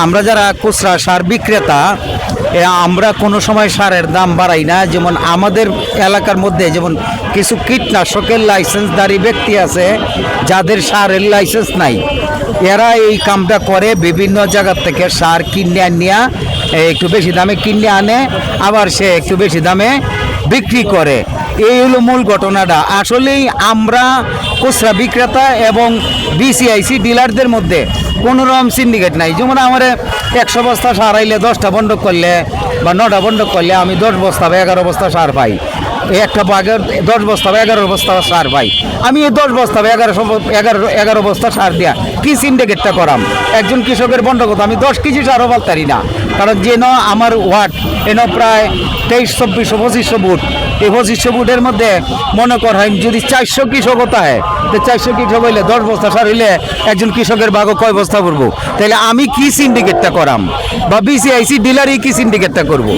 আমরা যারা খুচরা সার বিক্রেতা আমরা কোনো সময় সারের দাম বাড়াই না। যেমন আমাদের এলাকার মধ্যে যেমন কিছু কীটনাশকের লাইসেন্সধারী ব্যক্তি আছে যাদের সারের লাইসেন্স নাই, এরা এই কামটা করে বিভিন্ন জায়গার থেকে সার কিনে আনিয়া একটু বেশি দামে কিনে আনে, আবার সে একটু বেশি দামে বিক্রি করে। এই হলো মূল ঘটনাটা। আসলেই আমরা খুচরা বিক্রেতা এবং বিসিআইসি ডিলারদের মধ্যে কোনো রকম সিন্ডিকেট নাই। যেমন আমার 100 বস্তা সার আইলে 10টা বন্ধক করলে বা 9টা বন্ধক করলে আমি 10 বস্তা বা 11 বস্তা সার পাই। একটা বাগের 10 বস্তা বা 11 বস্তা সার পাই। আমি এই 10 বস্তা বা 11 বস্তা সার দিয়া কি সিন্ডিকেটটা করাম? একজন কৃষকের বন্ধকতা আমি 10 কেজি সারও পারতারি না, কারণ যেন আমার ওয়াট এন প্রায় 2300, 2400 বুট। এই 2500 বুটের মধ্যে মনে করেন যদি 400 কৃষক হতে হয়, তো 400 কৃষক হইলে 10 বস্তা সার হইলে একজন কৃষকের ভাগও কয় বস্তা করবো? তাহলে আমি কি সিন্ডিকেটটা করাম বা বিসিআইসি ডিলারই কি সিন্ডিকেটটা করবো?